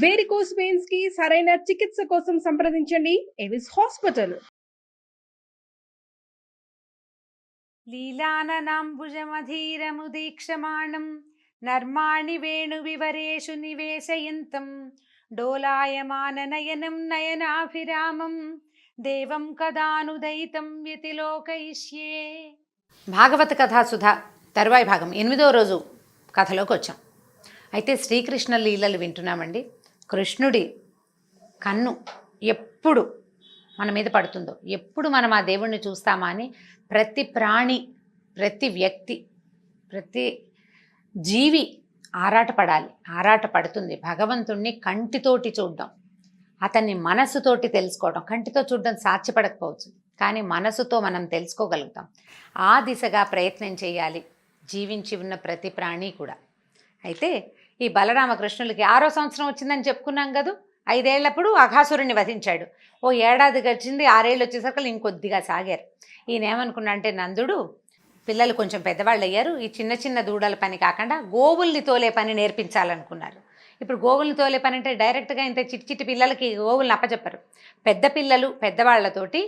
Varicose veins కి సరైన చికిత్స కోసం సంప్రదించండి ఎవిస్ హాస్పిటల్. లీలాననాంబుజమధీరముదీక్షమాణం నర్మాణి వేణువివరేషు నివేశయంతం డోలాయమాననయనం నయనాభిరామం దేవం కదానుదయితం వ్యతిలోకయిష్యే. భాగవత కథాసుధ తరువాయి భాగం 8వ రోజు కథలోకి వచ్చాం. అయితే శ్రీకృష్ణ లీలలు వింటున్నామండి. కృష్ణుడి కన్ను ఎప్పుడు మన మీద పడుతుందో, ఎప్పుడు మనం ఆ దేవుణ్ణి చూస్తామా అని ప్రతి ప్రాణి, ప్రతి వ్యక్తి, ప్రతి జీవి ఆరాట పడుతుంది. భగవంతుణ్ణి కంటితోటి చూడడం, అతన్ని మనసుతోటి తెలుసుకోవడం. కంటితో చూడడం సాధ్యపడకపోవచ్చు, కానీ మనసుతో మనం తెలుసుకోగలుగుతాం. ఆ దిశగా ప్రయత్నం చేయాలి జీవించి ఉన్న ప్రతి ప్రాణి కూడా. అయితే ఈ బలరామకృష్ణులకి 6వ సంవత్సరం వచ్చిందని చెప్పుకున్నాం కదా. 5 ఏళ్లప్పుడు అఘాసురుణ్ణి వధించాడు. ఓ ఏడాది గడిచింది. 6 ఏళ్ళు వచ్చేసరికి ఇంకొద్దిగా సాగారు. ఈయన ఏమనుకున్నా అంటే, నందుడు పిల్లలు కొంచెం పెద్దవాళ్ళు అయ్యారు, ఈ చిన్న చిన్న దూడల పని కాకుండా గోవుల్ని తోలే పని నేర్పించాలనుకున్నారు. ఇప్పుడు గోవుల్ని తోలే పని అంటే డైరెక్ట్గా ఇంత చిట్టి పిల్లలకి గోవుల్ని అప్పచెప్పరు. పెద్ద పిల్లలు పెద్దవాళ్లతోటి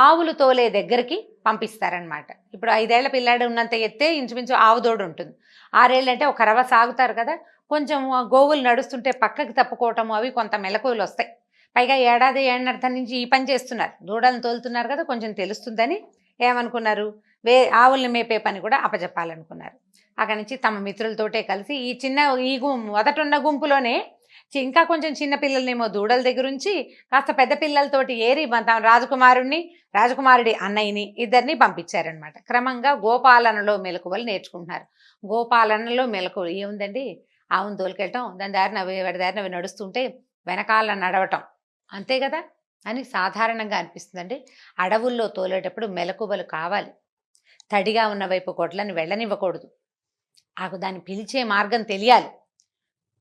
ఆవులు తోలే దగ్గరికి పంపిస్తారనమాట. ఇప్పుడు 5 ఏళ్ల పిల్లాడు ఉన్నంత ఎత్తే ఇంచుమించు ఆవు దోడు ఉంటుంది. 6 ఏళ్ళు అంటే ఒక రవ సాగుతారు కదా. కొంచెం గోవులు నడుస్తుంటే పక్కకి తప్పుకోవటం అవి కొంత మెలకువలు వస్తాయి. పైగా ఏడాది ఏడార్థం నుంచి ఈ పని చేస్తున్నారు, దూడలను తోలుతున్నారు కదా, కొంచెం తెలుస్తుందని ఏమనుకున్నారు, ఆవుల్ని మేపే పని కూడా అప్పచెప్పాలనుకున్నారు. అక్కడి నుంచి తమ మిత్రులతోటే కలిసి ఈ మొదటున్న గుంపులోనే ఇంకా కొంచెం చిన్న పిల్లలనేమో దూడల దగ్గర నుంచి కాస్త పెద్ద పిల్లలతోటి ఏరి తమ రాజకుమారుడి అన్నయ్యని ఇద్దరిని పంపించారనమాట. క్రమంగా గోపాలనలో మెలకువలు నేర్చుకుంటున్నారు. గోపాలనలో మెలకువలు ఏముందండి, ఆవును తోలుకెళ్ళటం, వాడి దారిన అవి నడుస్తుంటే వెనకాల నడవటం, అంతే కదా అని సాధారణంగా అనిపిస్తుందండి. అడవుల్లో తోలేటప్పుడు మెలకువలు కావాలి. తడిగా ఉన్న వైపు గొడ్లను వెళ్ళనివ్వకూడదు. దాన్ని పిలిచే మార్గం తెలియాలి.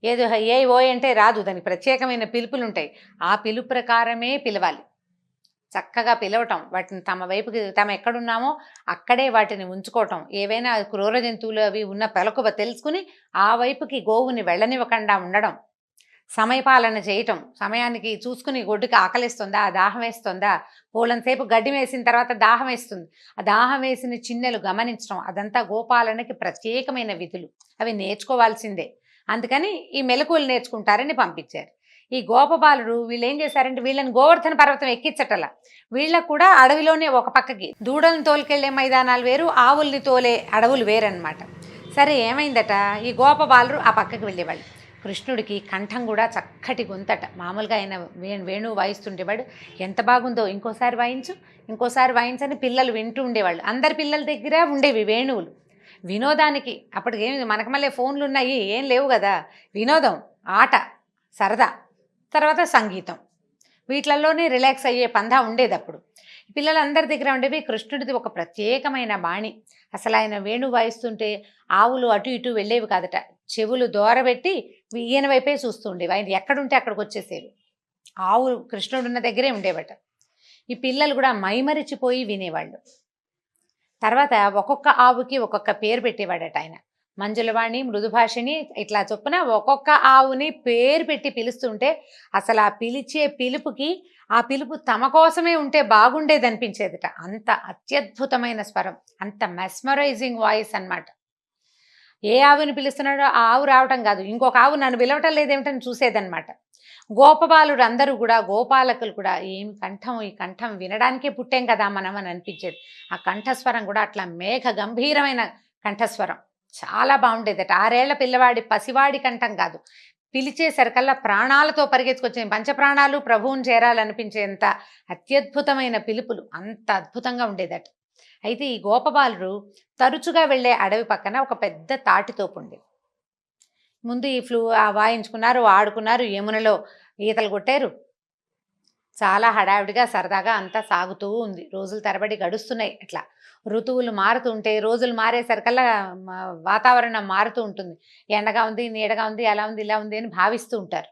ఏదో ఏ ఓ అంటే రాదు, దానికి ప్రత్యేకమైన పిలుపులు ఉంటాయి. ఆ పిలుపు ప్రకారమే పిలవాలి. చక్కగా పిలవటం, వాటిని తమ వైపుకి ఎక్కడున్నామో అక్కడే వాటిని ఉంచుకోవటం. ఏవైనా క్రూర జంతువులు అవి ఉన్న పెలకువ తెలుసుకుని ఆ వైపుకి గోవుని వెళ్ళనివ్వకుండా ఉండడం. సమయపాలన చేయటం, సమయానికి చూసుకుని గొడ్డుకి ఆకలిస్తుందా, దాహం వేస్తుందా, పూలంతసేపు గడ్డి వేసిన తర్వాత దాహం వేస్తుంది, ఆ దాహం వేసిన చిన్నెలు గమనించడం, అదంతా గోపాలనకి ప్రత్యేకమైన విధులు. అవి నేర్చుకోవాల్సిందే. అందుకని ఈ మెలకువలు నేర్చుకుంటారని పంపించారు. ఈ గోపబాలుడు వీళ్ళు ఏం చేశారంటే, వీళ్ళని గోవర్ధన పర్వతం ఎక్కించటల, వీళ్ళకు కూడా అడవిలోనే ఒక పక్కకి దూడలను తోలుకెళ్లే మైదానాలు వేరు, ఆవుల్ని తోలే అడవులు వేరనమాట. సరే ఏమైందట, ఈ గోపబాలుడు ఆ పక్కకి వెళ్ళేవాళ్ళు. కృష్ణుడికి కంఠం కూడా చక్కటి గొంతట. మామూలుగా ఆయన వేణువు వాయిస్తుండేవాడు. ఎంత బాగుందో, ఇంకోసారి వాయించని పిల్లలు వింటూ ఉండేవాళ్ళు. అందరి పిల్లల దగ్గర ఉండేవి వేణువులు. వినోదానికి అప్పటికి ఏమి మనకు మళ్ళీ ఫోన్లు ఉన్నాయి, ఏం లేవు కదా. వినోదం, ఆట, సరదా, తర్వాత సంగీతం, వీటిలలోనే రిలాక్స్ అయ్యే పందా ఉండేది అప్పుడు. పిల్లలందరి దగ్గర ఉండేవి. కృష్ణుడిది ఒక ప్రత్యేకమైన బాణి. అసలు ఆయన వేణు వాయిస్తుంటే ఆవులు అటు ఇటు వెళ్ళేవి కాదట. చెవులు దూరబెట్టి ఈయన వైపే చూస్తూ ఉండేవి. ఆయన ఎక్కడుంటే అక్కడికి వచ్చేసేవి. ఆవు కృష్ణుడున్న దగ్గరే ఉండేవట. ఈ పిల్లలు కూడా మైమరిచిపోయి వినేవాళ్ళు. తర్వాత ఒక్కొక్క ఆవుకి ఒక్కొక్క పేరు పెట్టేవాడట ఆయన. మంజులవాణి, మృదుభాషిణి, ఇట్లా చొప్పున ఒక్కొక్క ఆవుని పేరు పెట్టి పిలుస్తుంటే అసలు ఆ పిలిచే పిలుపుకి, ఆ పిలుపు తమ కోసమే ఉంటే బాగుండేది అనిపించేదట. అంత అత్యద్భుతమైన స్వరం, అంత మెస్మరైజింగ్ వాయిస్ అన్నమాట. ఏ ఆవుని పిలుస్తున్నాడో ఆ ఆవు రావటం కాదు, ఇంకొక ఆవు నన్ను పిలవటం లేదేమిటని చూసేదన్నమాట. గోపబాలుడు అందరూ కూడా, గోపాలకులు కూడా, ఏమి కంఠం, ఈ కంఠం వినడానికే పుట్టాం కదా మనం అని అనిపించేది. ఆ కంఠస్వరం కూడా అట్లా మేఘ గంభీరమైన కంఠస్వరం, చాలా బాగుండేదట. 6 ఏళ్ల పిల్లవాడి పసివాడి కంఠం కాదు, పిలిచేసరికల్లా ప్రాణాలతో పరిగెత్తుకొచ్చే, పంచప్రాణాలు ప్రభువుని చేరాలనిపించేంత అత్యద్భుతమైన పిలుపులు, అంత అద్భుతంగా ఉండేదట. అయితే ఈ గోపబాలుడు తరచుగా వెళ్ళే అడవి పక్కన ఒక పెద్ద తాటితోపు ఉంది. ముందు ఈ వాయించుకున్నారు, ఆడుకున్నారు, యమునలో ఈతలు కొట్టారు. చాలా హడావిడిగా సరదాగా అంతా సాగుతూ ఉంది. రోజుల తరబడి గడుస్తున్నాయి. అట్లా ఋతువులు మారుతూ ఉంటాయి. రోజులు మారేసరికల్లా వాతావరణం మారుతూ ఉంటుంది. ఎండగా ఉంది, నీడగా ఉంది, అలా ఉంది, ఇలా ఉంది అని భావిస్తూ ఉంటారు.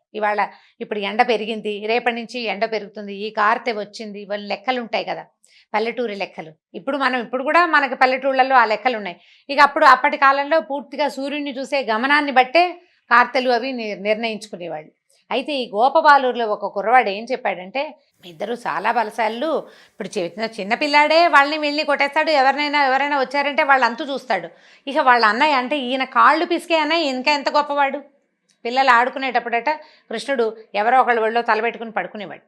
ఇప్పుడు ఎండ పెరిగింది, రేపటి నుంచి ఎండ పెరుగుతుంది, ఈ కార్తె వచ్చింది, ఇవన్నీ లెక్కలు ఉంటాయి కదా, పల్లెటూరి లెక్కలు. ఇప్పుడు కూడా మనకి పల్లెటూళ్ళల్లో ఆ లెక్కలు ఉన్నాయి. ఇక అప్పటి కాలంలో పూర్తిగా సూర్యుడిని చూసే గమనాన్ని బట్టే కార్తెలు అవి నిర్ణయించుకునేవాళ్ళు. అయితే ఈ గోపబాలూరులో ఒక కుర్రవాడు ఏం చెప్పాడంటే, మీ ఇద్దరు చాలా బలశాలు, ఇప్పుడు చిన్న పిల్లాడే వాళ్ళని వీళ్ళని కొట్టేస్తాడు, ఎవరైనా వచ్చారంటే వాళ్ళు అంతు చూస్తాడు, ఇక వాళ్ళ అన్నయ్య అంటే ఈయన కాళ్ళు పిసికే అన్నయ్య ఇంకా ఎంత గొప్పవాడు. పిల్లలు ఆడుకునేటప్పుడట కృష్ణుడు ఎవరో ఒకళ్ళ ఒళ్ళో తలబెట్టుకుని పడుకునేవాడు.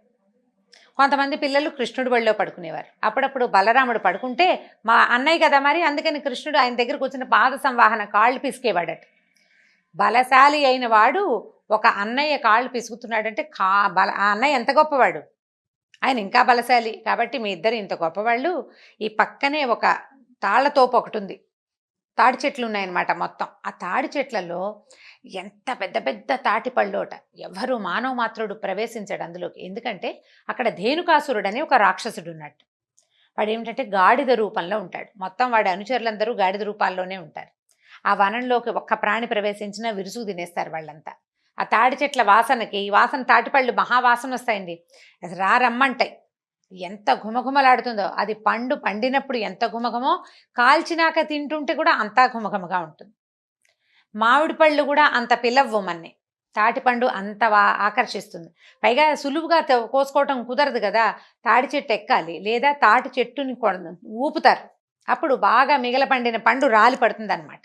కొంతమంది పిల్లలు కృష్ణుడు ఒళ్ళో పడుకునేవారు. అప్పుడప్పుడు బలరాముడు పడుకుంటే మా అన్నయ్య కదా మరి, అందుకని కృష్ణుడు ఆయన దగ్గర కూర్చున్న పాద సంవాహన కాళ్ళు పిసికేవాడట. బలశాలి అయిన వాడు ఒక అన్నయ్య కాళ్ళు పిసుకుతున్నాడంటే ఆ అన్నయ్య ఎంత గొప్పవాడు, ఆయన ఇంకా బలశాలి. కాబట్టి మీ ఇద్దరు ఇంత గొప్పవాళ్ళు. ఈ పక్కనే ఒక తాళ్లతోపు ఒకటి ఉంది, తాడి చెట్లు ఉన్నాయన్నమాట మొత్తం. ఆ తాడి చెట్లలో ఎంత పెద్ద పెద్ద తాటి పళ్ళోట, ఎవరు మానవ మాత్రుడు ప్రవేశించాడు అందులోకి. ఎందుకంటే అక్కడ ధేనుకాసురుడు అని ఒక రాక్షసుడు ఉన్నట్టు. వాడు ఏమిటంటే గాడిద రూపంలో ఉంటాడు. మొత్తం వాడి అనుచరులందరూ గాడిద రూపాల్లోనే ఉంటారు. ఆ వనంలోకి ఒక్క ప్రాణి ప్రవేశించినా విరుసుగు తినేస్తారు వాళ్ళంతా. ఆ తాడి చెట్ల వాసనకి, ఈ వాసన తాటిపళ్ళు మహావాసన వస్తాయండి, అసలు రమ్మంటాయి. ఎంత ఘుమఘుమలాడుతుందో, అది పండినప్పుడు ఎంత ఘుమఘమో, కాల్చినాక తింటుంటే కూడా అంతా ఘుమఘమగా ఉంటుంది. మామిడి పళ్ళు కూడా అంత పిలవ్వమని, తాటిపండు అంత ఆకర్షిస్తుంది. పైగా సులువుగా కోసుకోవటం కుదరదు కదా, తాడి చెట్టు ఎక్కాలి లేదా తాటి చెట్టుని ఊపుతారు, అప్పుడు బాగా మిగలపండిన పండు రాలి పడుతుంది అనమాట.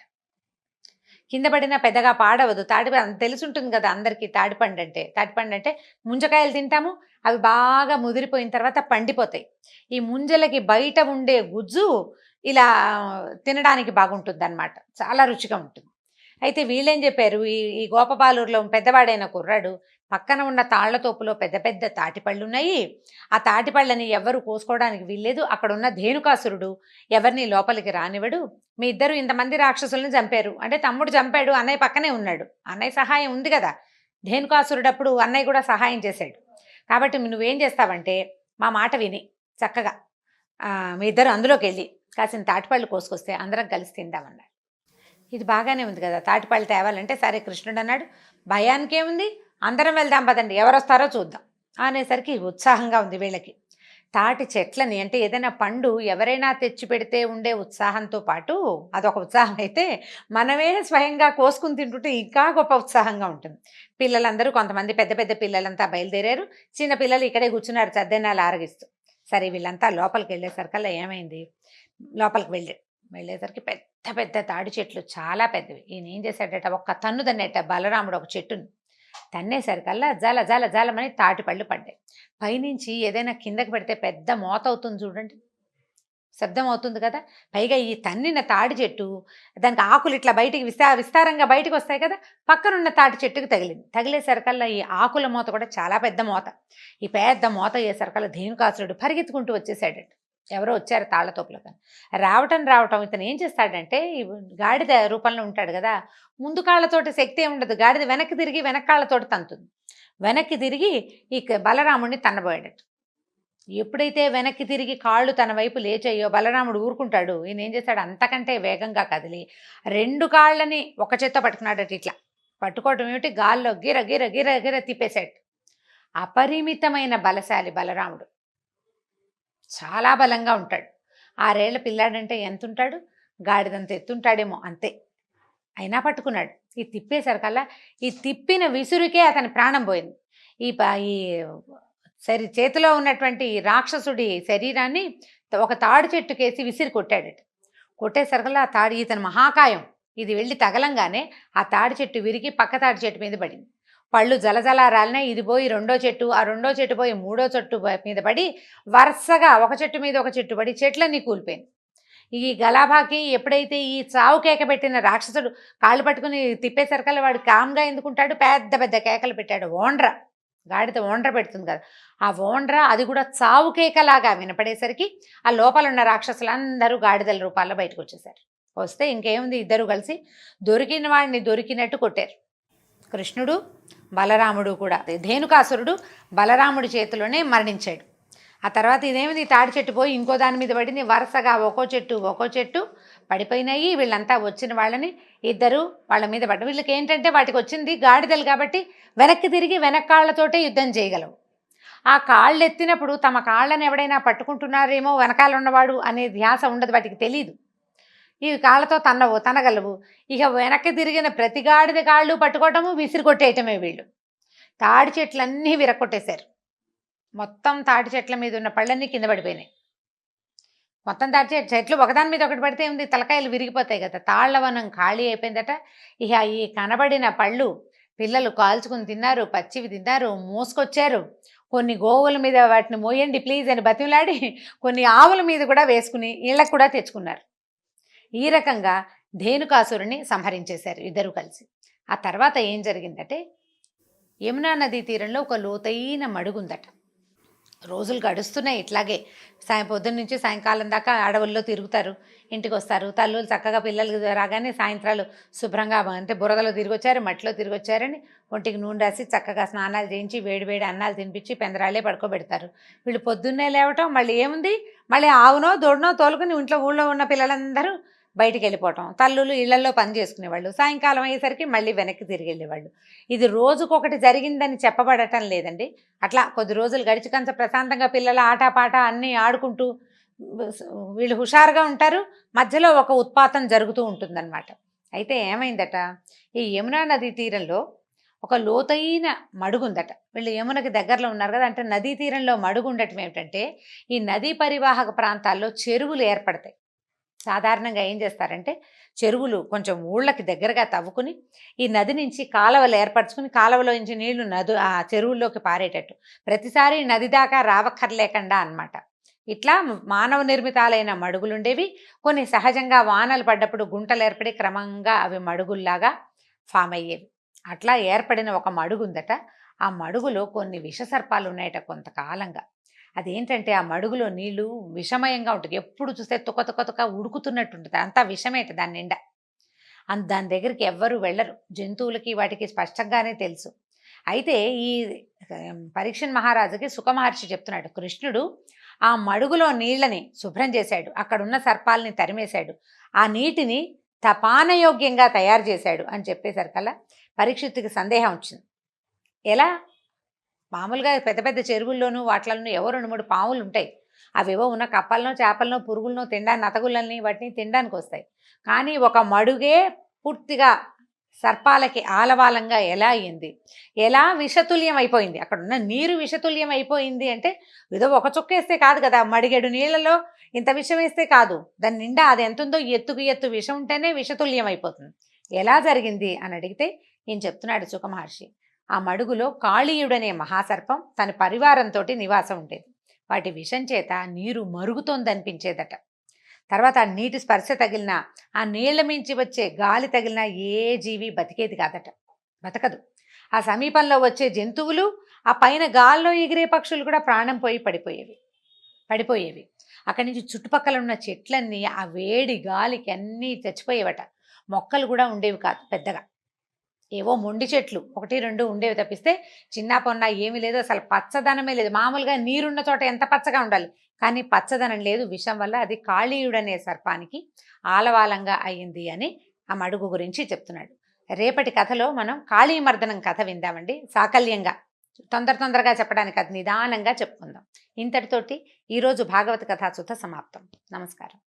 కింద పడినా పెద్దగా పాడవదు. తెలిసి ఉంటుంది కదా అందరికీ, తాటిపండు అంటే ముంజకాయలు తింటాము, అవి బాగా ముదిరిపోయిన తర్వాత పండిపోతాయి. ఈ ముంజలకి బయట ఉండే గుజ్జు ఇలా తినడానికి బాగుంటుంది అనమాట, చాలా రుచిగా ఉంటుంది. అయితే వీళ్ళేం చెప్పారు, ఈ గోపబాలూరులో పెద్దవాడైన కుర్రాడు, పక్కన ఉన్న తాళ్ల తోపులో పెద్ద పెద్ద తాటిపళ్ళు ఉన్నాయి, ఆ తాటిపళ్ళని ఎవరు కోసుకోవడానికి వీల్లేదు, అక్కడ ఉన్న ధేనుకాసురుడు ఎవరిని లోపలికి రానివ్వడు, మీ ఇద్దరు ఇంతమంది రాక్షసులను చంపారు అంటే, తమ్ముడు చంపాడు, అన్నయ్య పక్కనే ఉన్నాడు, అన్నయ్య సహాయం ఉంది కదా, ధేనుకాసురుడు అప్పుడు అన్నయ్య కూడా సహాయం చేశాడు. కాబట్టి నువ్వేం చేస్తావంటే మా మాట విని చక్కగా మీ ఇద్దరు అందులోకి వెళ్ళి కాసిన తాటిపళ్ళు కోసుకొస్తే అందరం కలిసి తిందామన్నాడు. ఇది బాగానే ఉంది కదా, తాటిపళ్ళు తేవాలంటే సరే కృష్ణుడు అన్నాడు, భయానికి ఏముంది, అందరం వెళ్దాం పదండి, ఎవరు వస్తారో చూద్దాం అనేసరికి ఉత్సాహంగా ఉంది వీళ్ళకి. తాటి చెట్లని అంటే ఏదైనా పండు ఎవరైనా తెచ్చి పెడితే ఉండే ఉత్సాహంతో పాటు అదొక ఉత్సాహం అయితే, మనమే స్వయంగా కోసుకుని తింటుంటే ఇంకా గొప్ప ఉత్సాహంగా ఉంటుంది. పిల్లలందరూ కొంతమంది పెద్ద పెద్ద పిల్లలంతా బయలుదేరారు, చిన్న పిల్లలు ఇక్కడే కూర్చున్నారు చద్దెనాలు ఆరగిస్తూ. సరే వీళ్ళంతా లోపలికి వెళ్ళేసరికల్లా ఏమైంది, లోపలికి వెళ్ళేసరికి పెద్ద పెద్ద తాడి చెట్లు చాలా పెద్దవి. ఈయన ఏం చేశాడట, ఒక్క తన్ను తన్నేట బలరాముడు ఒక చెట్టుని, తన్నేసరికల్లా జల జల జలమని తాటిపళ్ళు పడ్డాయి. పైనుంచి ఏదైనా కిందకి పెడితే పెద్ద మోత అవుతుంది చూడండి, శబ్దం అవుతుంది కదా. పైగా ఈ తన్నిన తాడి చెట్టు, దానికి ఆకులు ఇట్లా బయటికి విస్తారంగా బయటకు వస్తాయి కదా, పక్కనున్న తాటి చెట్టుకు తగిలేసరికల్లా ఈ ఆకుల మోత కూడా చాలా పెద్ద మోత. ఈ పెద్ద మోత అయ్యేసరికల్లా ధేనుకాసురుడు పరిగెత్తుకుంటూ వచ్చేసాడట. ఎవరో వచ్చారు తాళ్లతోపులో. కానీ రావటం ఇతను ఏం చేస్తాడంటే, గాడిద రూపంలో ఉంటాడు కదా, ముందు కాళ్ళతోటి శక్తి ఏమి ఉండదు, గాడిద వెనక్కి తిరిగి వెనకాళ్ళతోటి తంతుంది. వెనక్కి తిరిగి ఈ బలరాముడిని తన్నబోయాడట. ఎప్పుడైతే వెనక్కి తిరిగి కాళ్ళు తన వైపు లేచాయో బలరాముడు ఊరుకుంటాడు. ఈయన ఏం చేస్తాడు, అంతకంటే వేగంగా కదిలి 2 కాళ్ళని ఒక చేత్తో పట్టుకున్నాడట. ఇట్లా పట్టుకోవటం ఏమిటి, గాల్లో గిర గిర గిర గిర తిప్పేశాడు. అపరిమితమైన బలశాలి బలరాముడు, చాలా బలంగా ఉంటాడు. 6 ఏళ్ల పిల్లాడంటే ఎంత ఉంటాడు, గాడిదంత ఎత్తుంటాడేమో అంతే, అయినా పట్టుకున్నాడు. ఈ తిప్పేసరికల్లా ఈ తిప్పిన విసురుకే అతని ప్రాణం పోయింది. ఈ చేతిలో ఉన్నటువంటి రాక్షసుడి శరీరాన్ని ఒక తాడు చెట్టుకేసి విసిరి కొట్టాడట. కొట్టేసరికల్లా ఆ తాడు, ఇతని మహాకాయం ఇది వెళ్ళి తగలంగానే ఆ తాడి చెట్టు విరిగి పక్క తాడి చెట్టు మీద పడింది. పళ్ళు జలజలా రాలినాయి. ఇది పోయి 2వ చెట్టు, ఆ 2వ చెట్టు పోయి 3వ చెట్టు మీద పడి వరుసగా ఒక చెట్టు మీద ఒక చెట్టు పడి చెట్లన్నీ కూలిపోయింది. ఈ గలాభాకి ఎప్పుడైతే ఈ చావు కేక పెట్టిన రాక్షసుడు కాళ్ళు పట్టుకుని తిప్పేసరికల్లా వాడు కామ్గా ఎందుకుంటాడు, పెద్ద పెద్ద కేకలు పెట్టాడు. గాడిద ఓండ్ర పెడుతుంది కదా, ఆ ఓండ్ర అది కూడా చావు కేకలాగా వినపడేసరికి ఆ లోపల ఉన్న రాక్షసులందరూ గాడిదల రూపాల్లో బయటకు వచ్చేసారు. వస్తే ఇంకేముంది, ఇద్దరు కలిసి దొరికిన వాడిని దొరికినట్టు కొట్టారు. కృష్ణుడు బలరాముడు కూడా. ధేనుకాసురుడు బలరాముడి చేతిలోనే మరణించాడు. ఆ తర్వాత ఇదేమిది, తాడి చెట్టు పోయి ఇంకో దాని మీద పడింది. వరుసగా ఒక్కో చెట్టు పడిపోయినాయి. వీళ్ళంతా వచ్చిన వాళ్ళని ఇద్దరు వాళ్ళ మీద పడ్డ. వీళ్ళకి ఏంటంటే వాటికి వచ్చింది గాడిదలు కాబట్టి వెనక్కి తిరిగి వెనకాళ్లతోటే యుద్ధం చేయగలవు. ఆ కాళ్ళు ఎత్తినప్పుడు తమ కాళ్ళని ఎవడైనా పట్టుకుంటున్నారేమో వెనకాల ఉన్నవాడు అనే ధ్యాస ఉండదు, వాటికి తెలీదు. ఈ కాళ్ళతో తనగలవు. ఇక వెనక్కి తిరిగిన ప్రతి గాడిద కాళ్ళు పట్టుకోవటము, విసిరి కొట్టేయటమే వీళ్ళు. తాడి చెట్లన్నీ విరక్కొట్టేశారు. మొత్తం తాటి చెట్ల మీద ఉన్న పళ్ళన్నీ కింద పడిపోయినాయి. మొత్తం తాటి చెట్లు ఒకదాని మీద ఒకటి పడితే ఉంది, తలకాయలు విరిగిపోతాయి కదా. తాళ్లవనం ఖాళీ అయిపోయిందట. ఇక ఈ కనబడిన పళ్ళు పిల్లలు కాల్చుకుని తిన్నారు, పచ్చివి తిన్నారు, మోసుకొచ్చారు. కొన్ని గోవుల మీద వాటిని మోయండి ప్లీజ్ అని బతిమలాడి కొన్ని ఆవుల మీద కూడా వేసుకుని ఇళ్ళకు కూడా తెచ్చుకున్నారు. ఈ రకంగా ధేనుకాసురుని సంహరించేశారు ఇద్దరు కలిసి. ఆ తర్వాత ఏం జరిగిందంటే, యమునా నదీ తీరంలో ఒక లోతైన మడుగుందట. రోజులు గడుస్తున్నాయి ఇట్లాగే. పొద్దున్న నుంచి సాయంకాలం దాకా అడవుల్లో తిరుగుతారు, ఇంటికి వస్తారు. తల్లులు చక్కగా పిల్లలు రాగానే సాయంత్రాలు శుభ్రంగా అంటే బురదలో తిరిగొచ్చారు, మట్టిలో తిరిగొచ్చారని ఒంటికి నూనె రాసి చక్కగా స్నానాలు చేయించి వేడి వేడి అన్నాలు తినిపించి పెందరాళ్ళే పడుకోబెడతారు. వీళ్ళు పొద్దున్నే లేవటం, మళ్ళీ ఏముంది, మళ్ళీ ఆవునో దూడనో తోలుకుని ఊళ్ళో ఉన్న పిల్లలందరూ బయటికి వెళ్ళిపోవటం. తల్లులు ఇళ్లలో పని చేసుకునేవాళ్ళు. సాయంకాలం అయ్యేసరికి మళ్ళీ వెనక్కి తిరిగి వెళ్ళేవాళ్ళు. ఇది రోజుకొకటి జరిగిందని చెప్పబడటం లేదండి. అట్లా కొద్ది రోజులు గడిచికంత ప్రశాంతంగా పిల్లల ఆటపాట అన్నీ ఆడుకుంటూ వీళ్ళు హుషారుగా ఉంటారు. మధ్యలో ఒక ఉత్పాతం జరుగుతూ ఉంటుందన్నమాట. అయితే ఏమైందట, ఈ యమునా నదీ తీరంలో ఒక లోతైన మడుగుందట. వీళ్ళు యమునకి దగ్గరలో ఉన్నారు కదా, అంటే నదీ తీరంలో మడుగు ఉండటం ఏమిటంటే, ఈ నదీ పరివాహక ప్రాంతాల్లో చెరువులు ఏర్పడతాయి. సాధారణంగా ఏం చేస్తారంటే, చెరువులు కొంచెం ఊళ్ళకి దగ్గరగా తవ్వుకుని ఈ నది నుంచి కాలువలు ఏర్పరచుకుని కాలువలో నుంచి నీళ్లు ఆ చెరువుల్లోకి పారేటట్టు, ప్రతిసారి నది దాకా రావక్కర్లేకుండా అన్నమాట. ఇట్లా మానవ నిర్మితాలైన మడుగులుండేవి. కొన్ని సహజంగా వానలు పడ్డప్పుడు గుంటలు ఏర్పడి క్రమంగా అవి మడుగుల్లాగా ఫామ్ అయ్యేవి. అట్లా ఏర్పడిన ఒక మడుగుందట. ఆ మడుగులో కొన్ని విషసర్పాలు ఉన్నాయట కొంతకాలంగా. అదేంటంటే, ఆ మడుగులో నీళ్లు విషమయంగా ఉంటుంది. ఎప్పుడు చూస్తే తుక ఉడుకుతున్నట్టు ఉంటుంది. అంతా విషమేట దాని నిండా. దాని దగ్గరికి ఎవ్వరూ వెళ్ళరు. జంతువులకి వాటికి స్పష్టంగానే తెలుసు. అయితే ఈ పరీక్షణ్ మహారాజుకి సుఖమహర్షి చెప్తున్నాడు, కృష్ణుడు ఆ మడుగులో నీళ్ళని శుభ్రం చేశాడు, అక్కడున్న సర్పాలని తరిమేశాడు, ఆ నీటిని పానయోగ్యంగా తయారు చేశాడు అని చెప్పేసరికల్లా పరీక్షిత్తుకి సందేహం వచ్చింది. ఎలా? మామూలుగా పెద్ద పెద్ద చెరువుల్లోనూ వాటిలోనూ ఏవో 2-3 పాములు ఉంటాయి. అవేవో ఉన్న కప్పలనో చేపలనో పురుగులనో తినడానికి, నతగుళ్ళని వాటిని తినడానికి వస్తాయి. కానీ ఒక మడుగే పూర్తిగా సర్పాలకి ఆలవాలంగా ఎలా అయ్యింది, ఎలా విషతుల్యం అయిపోయింది, అక్కడ ఉన్న నీరు విషతుల్యం అయిపోయింది అంటే ఏదో ఒక చుక్క వేస్తే కాదు కదా, మడిగెడు నీళ్ళలో ఇంత విషం వేస్తే కాదు, దాని నిండా అది ఎంత ఉందో ఎత్తుకు ఎత్తు విషం ఉంటేనే విషతుల్యం అయిపోతుంది. ఎలా జరిగింది అని అడిగితే ఈయన చెప్తున్నాడు సుఖ మహర్షి, ఆ మడుగులో కాళీయుడనే మహాసర్పం తన పరివారంతో నివాసం ఉండేది. వాటి విషం చేత నీరు మరుగుతోందనిపించేదట. తర్వాత ఆ నీటి స్పర్శ తగిలినా, ఆ నీళ్ల మించి వచ్చే గాలి తగిలినా ఏ జీవి బతికేది కాదట, బతకదు. ఆ సమీపంలో వచ్చే జంతువులు, ఆ పైన గాల్లో ఎగిరే పక్షులు కూడా ప్రాణం పోయి పడిపోయేవి. అక్కడి నుంచి చుట్టుపక్కల ఉన్న చెట్లన్నీ ఆ వేడి గాలికి అన్నీ చచ్చిపోయేవట. మొక్కలు కూడా ఉండేవి కాదు పెద్దగా, ఏవో మొండి చెట్లు 1-2 ఉండేవి తప్పిస్తే చిన్న పొన్న ఏమీ లేదు. అసలు పచ్చదనమే లేదు. మామూలుగా నీరున్న చోట ఎంత పచ్చగా ఉండాలి, కానీ పచ్చదనం లేదు. విషం వల్ల అది కాళీయుడనే సర్పానికి ఆలవాలంగా అయ్యింది అని ఆ మడుగు గురించి చెప్తున్నాడు. రేపటి కథలో మనం కాళీమర్దనం కథ విందామండి. సాకల్యంగా తొందరగా చెప్పడానికి అది నిదానంగా చెప్పుకుందాం. ఇంతటితోటి ఈరోజు భాగవత కథాసుధ సమాప్తం. నమస్కారం.